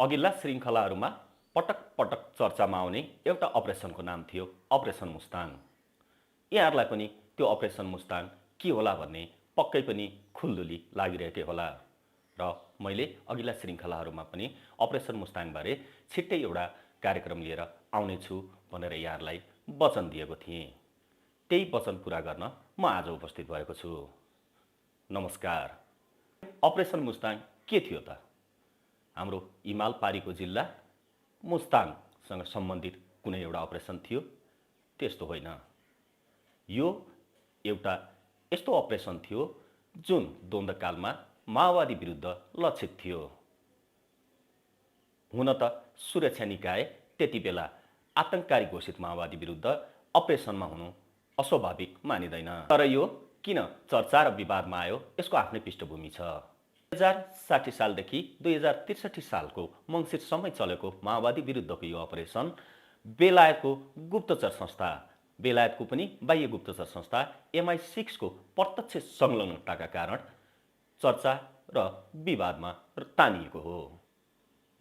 अघिल्ला श्रृङ्खलाहरूमा पटक पटक चर्चामा आउने एउटा अपरेसनको नाम थियो अपरेसन मुस्ताङ। यहाँहरूलाई पनि त्यो अपरेसन मुस्ताङ के होला भन्ने पक्कै पनि खुल्दुली लागिरहेकै होला र मैले अघिल्ला श्रृङ्खलाहरूमा पनि अपरेसन मुस्ताङबारे छिट्टै एउटा कार्यक्रम लिएर आउनेछु भनेर यहाँहरूलाई वचन दिएको थिएँ। त्यही वचन पुरा गर्न म आज उपस्थित भएको छु। नमस्कार। अपरेसन मुस्ताङ के थियो त? हाम्रो हिमाल पारीको जिल्ला मुस्ताङसँग सम्बन्धित कुनै एउटा अपरेसन थियो? त्यस्तो होइन। यो एउटा यस्तो अपरेसन थियो जुन द्वन्द्वकालमा माओवादी विरुद्ध लक्षित थियो। हुन त सुरक्षा निकाय त्यति बेला आतंककारी घोषित माओवादी विरुद्ध अपरेसनमा हुनु अस्वाभाविक मानिँदैन। तर यो किन चर्चा र विवादमा आयो यसको आफ्नै पृष्ठभूमि छ। 2060 सालदेखि 2063 सालको मङ्सिरसम्म चलेको माओवादी विरुद्धको यो अपरेसन बेलायतको गुप्तचर संस्था, बेलायतको पनि बाह्य गुप्तचर संस्था MI6 को प्रत्यक्ष संलग्नताका कारण चर्चा र विवादमा तानिएको हो।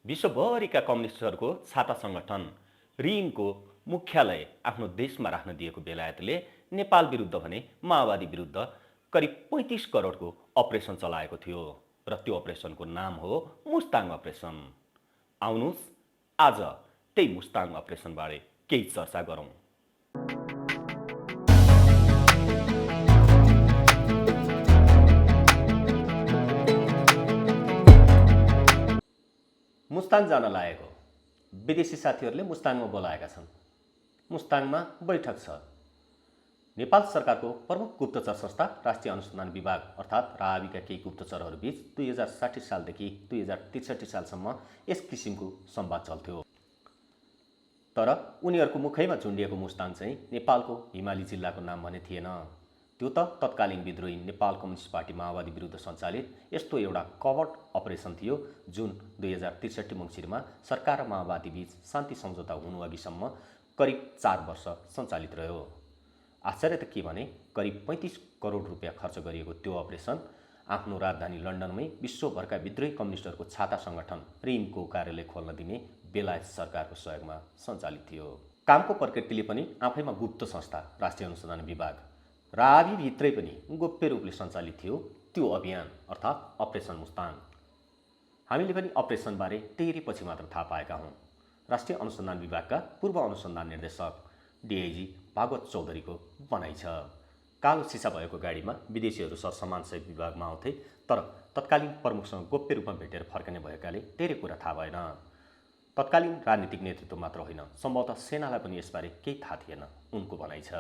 विश्वभरिका कम्युनिस्टहरूको छाता सङ्गठन रिमको मुख्यालय आफ्नो देशमा राख्न दिएको बेलायतले नेपाल विरुद्ध भने माओवादी विरुद्ध करिब 35 करोडको अपरेसन चलाएको थियो र त्यो अपरेसनको नाम हो मुस्ताङ अपरेसन। आउनुहोस् आज त्यही मुस्ताङ अपरेसनबारे केही चर्चा गरौँ। मुस्ताङ जान लागेको विदेशी साथीहरूले मुस्ताङमा बोलाएका छन्। मुस्ताङमा बैठक छ। नेपाल सरकारको प्रमुख गुप्तचर संस्था राष्ट्रिय अनुसन्धान विभाग अर्थात् राविका केही गुप्तचरहरूबीच 2060 सालदेखि 2063 सालसम्म यस किसिमको संवाद चल्थ्यो। तर उनीहरूको मुखैमा झुन्डिएको मुस्ताङ चाहिँ नेपालको हिमाली जिल्लाको नाम भने थिएन। त्यो त तत्कालीन विद्रोही नेपाल कम्युनिस्ट पार्टी माओवादी विरुद्ध सञ्चालित यस्तो एउटा कभर्ड अपरेसन थियो जुन 2063 मङ्सिरमा सरकार र माओवादी बीच शान्ति सम्झौता हुनु अघिसम्म करिब 4 वर्ष सञ्चालित रह्यो। आश्चर्य त के भने करिब 35 करोड रुपियाँ खर्च गरिएको त्यो अपरेसन आफ्नो राजधानी लन्डनमै विश्वभरका विद्रोही कम्युनिस्टहरूको छाता सङ्गठन रिमको कार्यालय खोल्न दिने बेलायत सरकारको सहयोगमा सञ्चालित थियो। कामको प्रकृतिले पनि आफैमा गुप्त संस्था राष्ट्रिय अनुसन्धान विभाग रावीभित्रै पनि गोप्य रूपले सञ्चालित थियो त्यो अभियान अर्थात् अपरेसन मुस्ताङ। हामीले पनि अपरेसनबारे टेरी पछि मात्र थाहा पाएका हौँ। राष्ट्रिय अनुसन्धान विभागका पूर्व अनुसन्धान निर्देशक DIG भागवत चौधरीको भनाइ छ। कालो सिसा भएको गाडीमा विदेशीहरू सरसामान सहित विभागमा आउँथे, तर तत्कालीन प्रमुखसँग गोप्य रूपमा भेटेर फर्कने भएकाले धेरै कुरा थाहा भएन। तत्कालीन राजनीतिक नेतृत्व मात्र होइन, सम्भवतः सेनालाई पनि यसबारे केही थाहा थिएन, उनको भनाइ छ।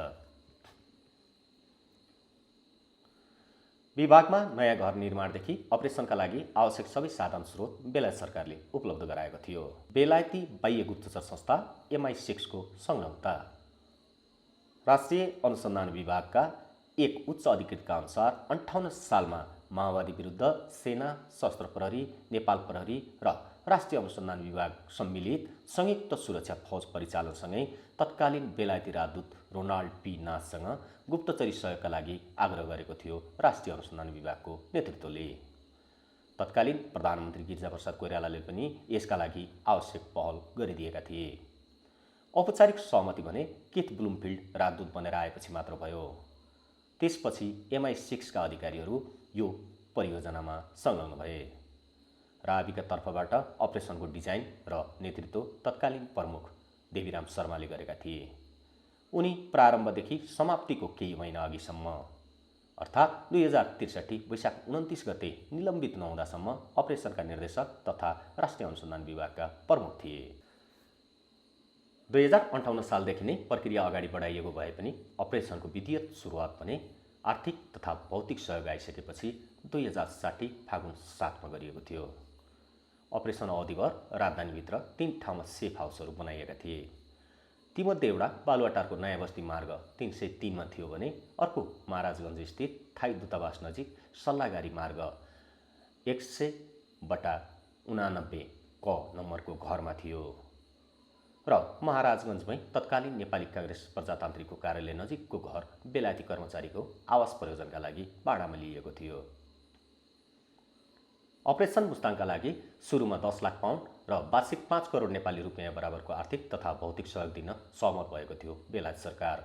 विभागमा नयाँ घर निर्माणदेखि अपरेसनका लागि आवश्यक सबै साधन स्रोत बेलायत सरकारले उपलब्ध गराएको थियो। बेलायती बाह्य गुप्तचर संस्था MI6 को संलग्नता। राष्ट्रिय अनुसन्धान विभागका एक उच्च अधिकृतका अनुसार 58 सालमा माओवादी विरुद्ध सेना, सशस्त्र प्रहरी, नेपाल प्रहरी र राष्ट्रिय अनुसन्धान विभाग सम्मिलित संयुक्त सुरक्षा फौज परिचालनसँगै तत्कालीन बेलायती राजदूत रोनाल्ड P. नाससँग गुप्तचरी सहयोगका लागि आग्रह गरेको थियो राष्ट्रिय अनुसन्धान विभागको नेतृत्वले। तत्कालीन प्रधानमन्त्री गिरिजाप्रसाद कोइरालाले पनि यसका लागि आवश्यक पहल गरिदिएका थिए। औपचारिक सहमति भने केथ ब्लुमफिल्ड राजदूत बनेर आएपछि मात्र भयो। त्यसपछि MI6 का अधिकारीहरू यो परियोजनामा संलग्न भए। रावीका तर्फबाट अपरेसनको डिजाइन र नेतृत्व तत्कालीन प्रमुख देवीराम शर्माले गरेका थिए। उनी प्रारम्भदेखि समाप्तिको केही महिना अघिसम्म अर्थात् 2063 वैशाख 29 गते निलम्बित नहुँदासम्म अपरेसनका निर्देशक तथा राष्ट्रिय अनुसन्धान विभागका प्रमुख थिए। 2058 सालदेखि नै प्रक्रिया अगाडि बढाइएको भए पनि अपरेसनको विधिवत सुरुवात भने आर्थिक तथा भौतिक सहयोग आइसकेपछि 2060 फागुन 7 मा गरिएको थियो। अपरेसन अवधिभर राजधानीभित्र 3 ठाउँमा सेफ हाउसहरू बनाइएका थिए। तीमध्ये एउटा बालुवाटारको नयाँ बस्ती मार्ग 303 मा थियो भने अर्को महाराजगञ्ज स्थित थाई दूतावास नजिक सल्लाहगारी मार्ग 100/89 क नम्बरको घरमा थियो र महाराजगञ्जमै तत्कालीन नेपाली काङ्ग्रेस प्रजातान्त्रिकको कार्यालय नजिकको घर बेलायती कर्मचारीको आवास प्रयोजनका लागि भाडामा लिएको थियो। अपरेसन मुस्ताङका लागि सुरुमा 10 लाख पाउन्ड र वार्षिक 5 करोड नेपाली रुपियाँ बराबरको आर्थिक तथा भौतिक सहयोग दिन सहमत भएको थियो बेलायत सरकार।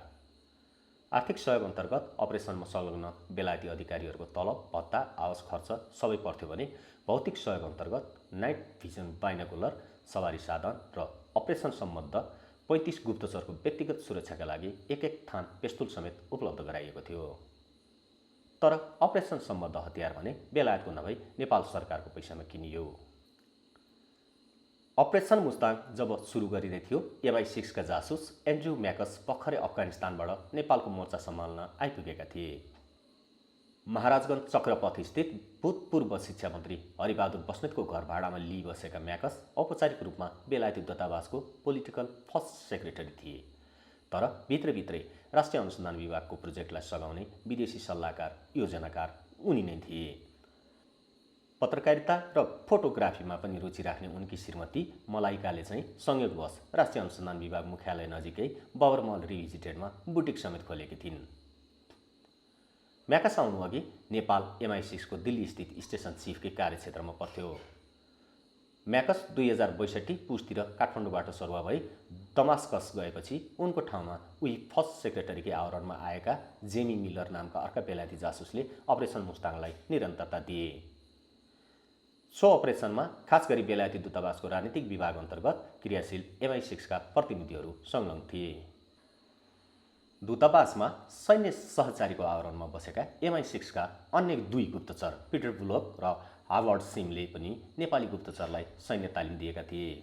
आर्थिक सहयोग अन्तर्गत अपरेसनमा संलग्न बेलायती अधिकारीहरूको तलब, भत्ता, आवास खर्च सबै पर्थ्यो भने भौतिक सहयोग अन्तर्गत नाइट भिजन बाइनाकुलर, सवारी साधन र अपरेसन सम्बद्ध 35 गुप्तचरको व्यक्तिगत सुरक्षाका लागि एक थान पेस्तुल समेत उपलब्ध गराइएको थियो। तर अपरेसन सम्बद्ध हतियार भने बेलायतको नभई नेपाल सरकारको पैसामा किनियो। अपरेसन मुस्ताङ जब सुरु गरिँदै थियो, MI6 का जासुस एन्ड्रु म्याकस भर्खरै अफगानिस्तानबाट नेपालको मोर्चा सम्हाल्न आइपुगेका थिए। महाराजगञ्ज चक्रपथ स्थित भूतपूर्व शिक्षा मन्त्री हरिबहादुर बस्नेतको घर भाडामा लिई बसेका म्याकस औपचारिक रूपमा बेलायती दूतावासको पोलिटिकल फर्स्ट सेक्रेटरी थिए। तर भित्रभित्रै राष्ट्रिय अनुसन्धान विभागको प्रोजेक्टलाई सघाउने विदेशी सल्लाहकार, योजनाकार उनी नै थिए। पत्रकारिता र फोटोग्राफीमा पनि रुचि राख्ने उनकी श्रीमती मलाइकाले चाहिँ संयोगवश राष्ट्रिय अनुसन्धान विभाग मुख्यालय नजिकै बबरमहल रिभिजिटेडमा बुटिक समेत खोलेकी थिइन्। म्याकस आउनुअघि नेपाल MI6 को दिल्ली स्थित स्टेसन चिफकै कार्यक्षेत्रमा पर्थ्यो। म्याकस 2062 पुसतिर काठमाडौँबाट सरुवा भई दमास्कस गएपछि उनको ठाउँमा उही फर्स्ट सेक्रेटरीकै आवरणमा आएका जेमी मिलर नामका अर्का बेलायती जासुसले अपरेसन मुस्ताङलाई निरन्तरता दिए। सो अपरेसनमा खास गरी बेलायती दूतावासको राजनीतिक विभाग अन्तर्गत क्रियाशील MI6 का प्रतिनिधिहरू संलग्न थिए। दूतावासमा सैन्य सहचारीको आवरणमा बसेका MI6 का अन्य 2 गुप्तचर पिटर बुलोक र हार्वर्ड सिमले पनि नेपाली गुप्तचरलाई सैन्य तालिम दिएका थिए।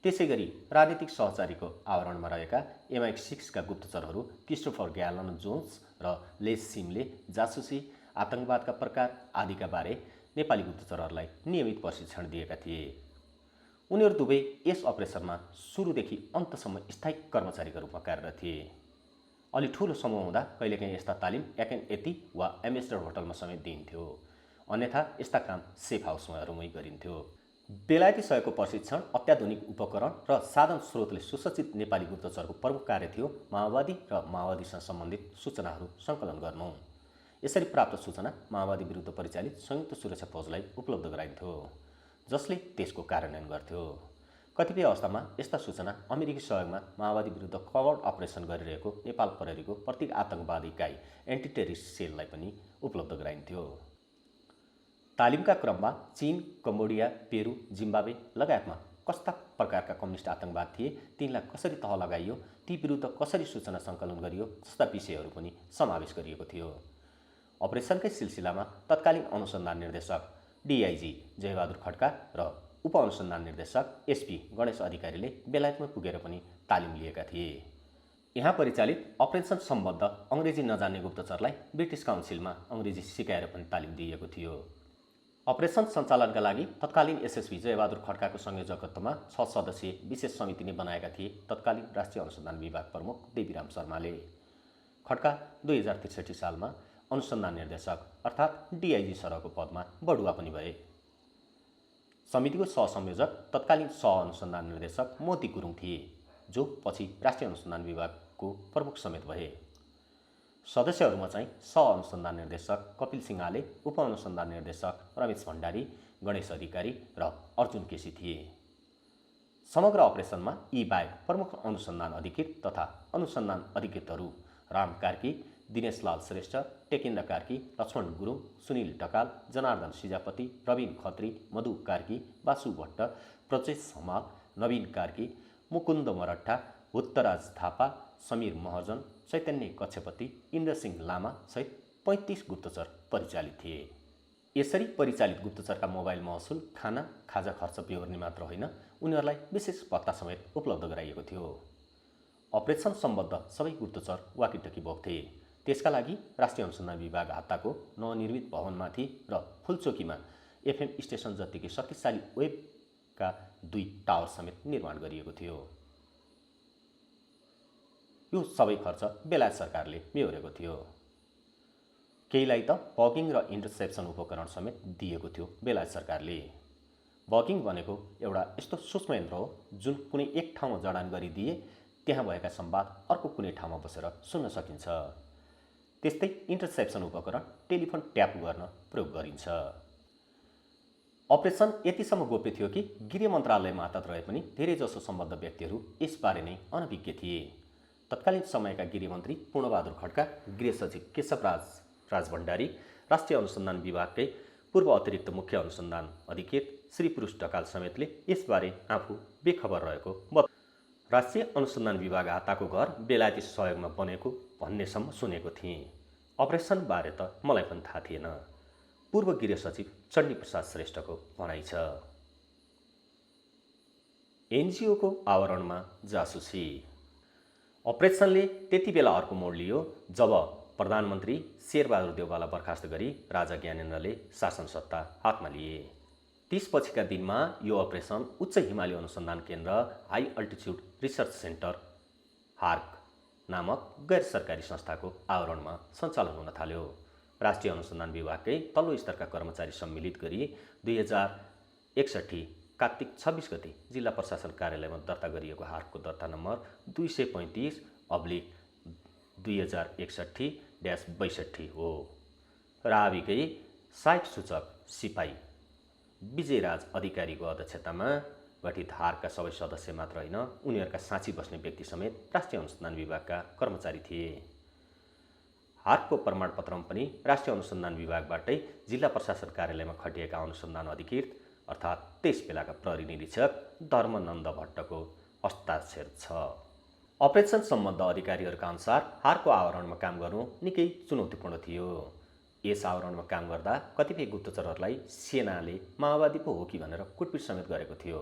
त्यसैगरी राजनीतिक सहचारीको आवरणमा रहेका MI6 का गुप्तचरहरू क्रिस्टोफर ग्यालन जोन्स र लेस सिमले जासुसी, आतंकवादका प्रकार आदिका बारे नेपाली गुप्तचरहरूलाई नियमित प्रशिक्षण दिएका थिए। उनीहरू दुवै यस अपरेसनमा सुरुदेखि अन्तसम्म स्थायी कर्मचारीका रूपमा कार्यरत थिए। अलि ठुलो समूह हुँदा कहिलेकाहीँ यस्ता तालिम एएनएटी वा एम्बेसडर होटलमा समेत दिइन्थ्यो, अन्यथा यस्ता काम सेफ हाउसहरूमै गरिन्थ्यो। बेलायती सहयोगको प्रशिक्षण, अत्याधुनिक उपकरण र साधन स्रोतले सुसज्जित नेपाली गुप्तचरको प्रमुख कार्य थियो माओवादी र माओवादीसँग सम्बन्धित सूचनाहरू सङ्कलन गर्नु। यसरी प्राप्त सूचना माओवादी विरुद्ध परिचालित संयुक्त सुरक्षा फौजलाई उपलब्ध गराइन्थ्यो, जसले त्यसको कार्यान्वयन गर्थ्यो। कतिपय अवस्थामा यस्ता सूचना अमेरिकी सहयोगमा माओवादी विरुद्ध कभर्ड अपरेसन गरिरहेको नेपाल प्रहरीको प्रत्येक आतंकवादी इकाइ एन्टी टेररिस्ट सेललाई पनि उपलब्ध गराइन्थ्यो। तालिमका क्रममा चीन, कम्बोडिया, पेरु, जिम्बाब्वे लगायतमा कस्ता प्रकारका कम्युनिस्ट आतंकवाद थिए, तिनलाई कसरी तह लगाइयो, ती विरुद्ध कसरी सूचना सङ्कलन गरियो जस्ता विषयहरू पनि समावेश गरिएको थियो। अपरेसनकै सिलसिलामा तत्कालीन अनुसन्धान निर्देशक DIG जयबहादुर खड्का र उपअनुसन्धान निर्देशक SP गणेश अधिकारीले बेलायतमा पुगेर पनि तालिम लिएका थिए। यहाँ परिचालित अपरेसन सम्बद्ध अङ्ग्रेजी नजान्ने गुप्तचरलाई ब्रिटिस काउन्सिलमा अङ्ग्रेजी सिकाएर पनि तालिम दिइएको थियो। अपरेसन सञ्चालनका लागि तत्कालीन SSP जयबहादुर खड्काको संयोजकत्वमा 6 सदस्यीय विशेष समिति नै बनाएका थिए तत्कालीन राष्ट्रिय अनुसन्धान विभाग प्रमुख देवीराम शर्माले। खड्का 2063 सालमा अनुसन्धान निर्देशक अर्थात् DIG सरहको पदमा बढुवा पनि भए। समितिको सहसंयोजक तत्कालीन सहअनुसन्धान निर्देशक मोती गुरुङ थिए, जो पछि राष्ट्रिय अनुसन्धान विभागको प्रमुख समेत भए। सदस्यहरूमा चाहिँ सहअनुसन्धान निर्देशक कपिल सिंहाले, उपअनुसन्धान निर्देशक रमेश भण्डारी, गणेश अधिकारी र अर्जुन केसी थिए। समग्र अपरेसनमा यी बाहेक प्रमुख अनुसन्धान अधिकृत तथा अनुसन्धान अधिकृतहरू राम कार्की, दिनेश लाल श्रेष्ठ, टेकिन्द्र कार्की, लक्ष्मण गुरुङ, सुनिल ढकाल, जनार्दन सिजापति, रविन खत्री, मधु कार्की, बासु भट्ट, प्रजेश हमाल, नवीन कार्की, मुकुन्द मरट्टा, हुत्तराज थापा, समीर महर्जन, चैतन्य कक्षपति, इन्द्रसिंह लामा सहित 35 गुप्तचर परिचालित थिए। यसरी परिचालित गुप्तचरका मोबाइल महसुल, खाना, खाजा खर्च बेहोर्ने मात्र होइन, उनीहरूलाई विशेष भत्ता समेत उपलब्ध गराइएको थियो। अपरेसन सम्बद्ध सबै गुप्तचर वाकिटकी बोक्थे। त्यसका लागि राष्ट्रिय अनुसन्धान विभाग हात्ताको नवनिर्मित भवनमाथि र फुलचोकीमा FM स्टेसन जत्तिकै शक्तिशाली वेबका 2 टावर समेत निर्माण गरिएको थियो। यो सबै खर्च बेलायत सरकारले बेहोरेको थियो। केहीलाई त बगिङ र इन्टरसेप्सन उपकरण समेत दिएको थियो बेलायत सरकारले। बगिङ भनेको एउटा यस्तो सूक्ष्म यन्त्र हो जुन कुनै एक ठाउँमा जडान गरिदिए त्यहाँ भएका संवाद अर्को कुनै ठाउँमा बसेर सुन्न सकिन्छ। त्यस्तै इन्टरसेप्सन उपकरण टेलिफोन ट्याप गर्न प्रयोग गरिन्छ। अपरेसन यतिसम्म गोप्य थियो कि गृह मन्त्रालय मातहत रहे पनि धेरैजसो सम्बद्ध व्यक्तिहरू यसबारे नै अनभिज्ञ थिए। तत्कालीन समयका गृहमन्त्री पूर्णबहादुर खड्का, गृह सचिव केशव राज भण्डारी, राष्ट्रिय अनुसन्धान विभागकै पूर्व अतिरिक्त मुख्य अनुसन्धान अधिकृत श्री पुरुष ढकाल समेतले यसबारे आफू बेखबर रहेको राष्ट्रिय अनुसन्धान विभाग हाताको घर बेलायती सहयोगमा बनेको भन्नेसम्म सुनेको थिएँ। अपरेसनबारे त मलाई पनि थाहा थिएन। पूर्व गृह सचिव चण्डी प्रसाद श्रेष्ठको भनाइ छ। एनजिओको आवरणमा जासुसी। अपरेसनले त्यति बेला अर्को मोड लियो जब प्रधानमन्त्री शेरबहादुर देउवालाई बर्खास्त गरी राजा ज्ञानेन्द्रले शासन सत्ता हातमा लिए। त्यसपछिका दिनमा यो अपरेसन उच्च हिमाली अनुसन्धान केन्द्र high altitude research centre hark नामक गैर सरकारी संस्थाको आवरणमा सञ्चालन हुन थाल्यो। राष्ट्रिय अनुसन्धान विभागकै तल्लो स्तरका कर्मचारी सम्मिलित गरी 2061 कार्तिक 26 गते जिल्ला प्रशासन कार्यालयमा दर्ता गरिएको हार्कको दर्ता नम्बर 235/2061-62 हो। राविकै सहायक सूचक सिपाही विजयराज अधिकारीको अध्यक्षतामा गठित हार्कका सबै सदस्य मात्र होइन, उनीहरूका साँची बस्ने व्यक्ति समेत राष्ट्रिय अनुसन्धान विभागका कर्मचारी थिए। हार्कको प्रमाणपत्रमा पनि राष्ट्रिय अनुसन्धान विभागबाटै जिल्ला प्रशासन कार्यालयमा खटिएका अनुसन्धान अधिकृत अर्थात् त्यस बेलाका प्रहरी निरीक्षक धर्मनन्द भट्टको हस्ताक्षर छ। अपरेसन सम्बद्ध अधिकारीहरूका अनुसार हार्कको आवरणमा काम गर्नु निकै चुनौतीपूर्ण थियो। यस आवरणमा काम गर्दा कतिपय गुप्तचरहरूलाई सेनाले माओवादी पो हो कि भनेर कुटपिट समेत गरेको थियो।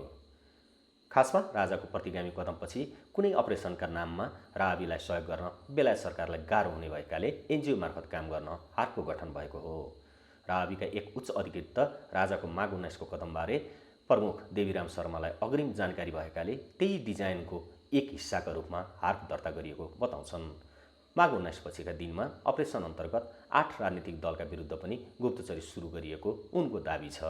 खासमा राजाको प्रतिगामी कदमपछि कुनै अपरेसनका नाममा रावीलाई सहयोग गर्न बेलायत सरकारलाई गाह्रो हुने भएकाले एनजिओ मार्फत काम गर्न हार्कको गठन भएको हो। रावीका एक उच्च अधिकृत त राजाको माघ 19 को कदमबारे प्रमुख देवीराम शर्मालाई अग्रिम जानकारी भएकाले त्यही डिजाइनको एक हिस्साका रूपमा हार्क दर्ता गरिएको बताउँछन्। माघ 19 पछिका दिनमा अपरेसन अन्तर्गत 8 राजनीतिक दलका विरुद्ध पनि गुप्तचरी सुरु गरिएको उनको दाबी छ।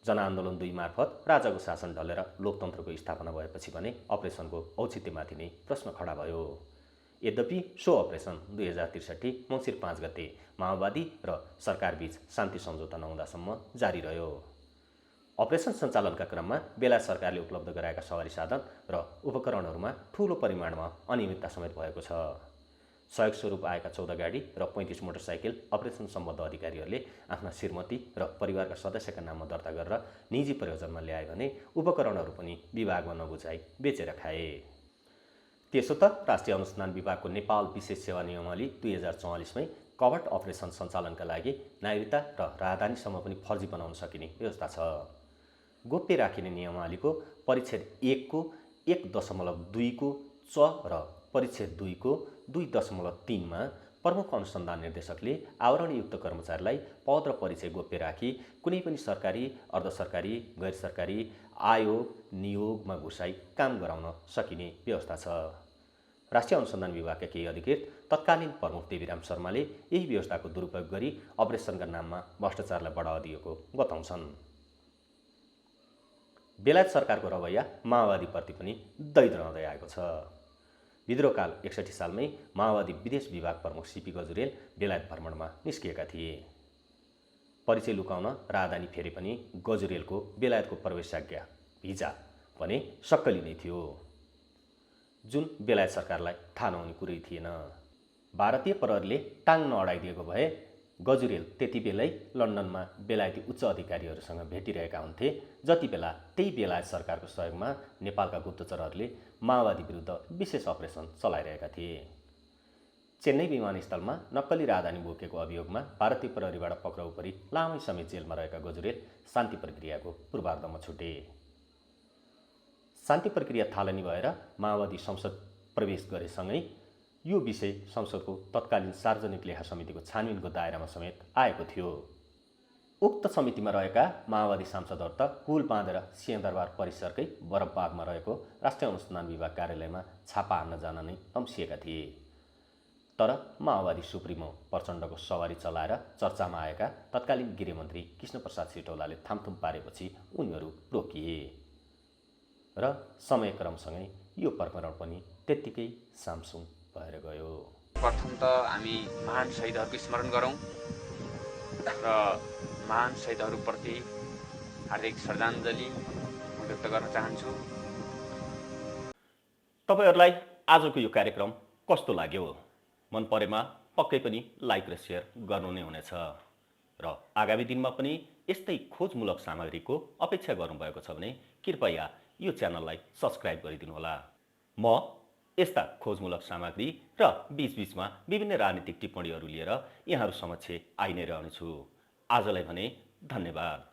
जनआन्दोलन 2 मार्फत राजाको शासन ढलेर लोकतन्त्रको स्थापना भएपछि भने अपरेसनको औचित्यमाथि नै प्रश्न खडा भयो। यद्यपि सो अपरेसन 2063 मङ्सिर 5 गते माओवादी र सरकारबीच शान्ति सम्झौता नहुँदासम्म जारी रह्यो। अपरेसन सञ्चालनका क्रममा बेलायत सरकारले उपलब्ध गराएका सवारी साधन र उपकरणहरूमा ठूलो परिमाणमा अनियमितता समेत भएको छ। सहयोग स्वरूप आएका 14 गाडी र 35 मोटरसाइकल अपरेसन सम्बद्ध अधिकारीहरूले आफ्ना श्रीमती र परिवारका सदस्यका नाममा दर्ता गरेर निजी प्रयोजनमा ल्याए भने उपकरणहरू पनि विभागमा नबुझाइ बेचेर खाए। त्यसो त राष्ट्रिय अनुसन्धान विभागको नेपाल विशेष सेवा नियमावली 2044मै कभर्ट अपरेसन सञ्चालनका लागि नागरिकता र राजधानीसम्म पनि फर्जी बनाउन सकिने व्यवस्था छ। गोप्य राखिने नियमावलीको परिच्छेद 1 को 1.2 को च र परिच्छेद 2 को 2.3 मा प्रमुख अनुसन्धान निर्देशकले आवरणयुक्त कर्मचारीलाई पद र परिचय गोप्य राखी कुनै पनि सरकारी, अर्धसरकारी, गैर सरकारी आयोग नियोगमा घुसाई काम गराउन सकिने व्यवस्था छ। राष्ट्रिय अनुसन्धान विभागका केही अधिकृत तत्कालीन प्रमुख देवीराम शर्माले यही व्यवस्थाको दुरुपयोग गरी अपरेसनका नाममा भ्रष्टाचारलाई बढावा दिएको बताउँछन्। बेलायत सरकारको रवैया माओवादीप्रति पनि दैद रहँदै आएको छ। विद्रोहकाल 61 सालमै माओवादी विदेश विभाग प्रमुख सीपी गजुरेल बेलायत भ्रमणमा निस्किएका थिए। परिचय लुकाउन राजधानी फेरे पनि गजुरेलको बेलायतको प्रवेशाज्ञा भिजा भने सक्कली नै थियो, जुन बेलायत सरकारलाई थाहा नहुने कुरै थिएन। भारतीय प्रहरीले टाङ नअडाइदिएको भए गजुरेल त्यति बेलै लन्डनमा बेलायती उच्च अधिकारीहरूसँग भेटिरहेका हुन्थे, जति बेला त्यही बेलायत सरकारको सहयोगमा नेपालका गुप्तचरहरूले माओवादी विरुद्ध विशेष अपरेसन चलाइरहेका थिए। चेन्नई विमानस्थलमा नक्कली राजधानी बोकेको अभियोगमा भारतीय प्रहरीबाट पक्राउ परी लामै समय जेलमा रहेका गजुरेल शान्ति प्रक्रियाको पूर्वार्धमा छुटे। शान्ति प्रक्रिया थालनी भएर माओवादी संसद प्रवेश गरेसँगै यो विषय संसदको तत्कालीन सार्वजनिक लेखा समितिको छानबिनको दायरामा समेत आएको थियो। उक्त समितिमा रहेका माओवादी सांसदहरू त हुल बाँधेर सिंहदरबार परिसरकै बरफबागमा रहेको राष्ट्रिय अनुसन्धान विभाग कार्यालयमा छापा हान्न जान नै तम्सिएका थिए। तर माओवादी सुप्रिमो प्रचण्डको सवारी चलाएर चर्चामा आएका तत्कालीन गृहमन्त्री कृष्णप्रसाद सिटौलाले थामथुम पारेपछि उनीहरू रोकिए र समयक्रमसँगै यो प्रकरण पनि त्यत्तिकै सामसुङ भएर गयो। प्रथम त हामी महान शहीदहरूको स्मरण गरौँ र महान शहीदहरूप्रति हार्दिक श्रद्धाञ्जली व्यक्त गर्न चाहन्छु। तपाईहरुलाई आजको यो कार्यक्रम कस्तो लाग्यो? मन परेमा पक्कै पनि लाइक र शेयर गर्नु नै हुनेछ र आगामी दिनमा पनि यस्तै खोजमूलक सामग्रीको अपेक्षा गर्नुभएको छ भने कृपया यो च्यानललाई सब्स्क्राइब गरिदिनु होला। म यस्ता खोजमूलक सामग्री र बीचबीचमा विभिन्न राजनीतिक टिप्पणीहरू लिएर यहाँहरू समक्ष आइ नै रहनेछु। आजलाई भने धन्यवाद।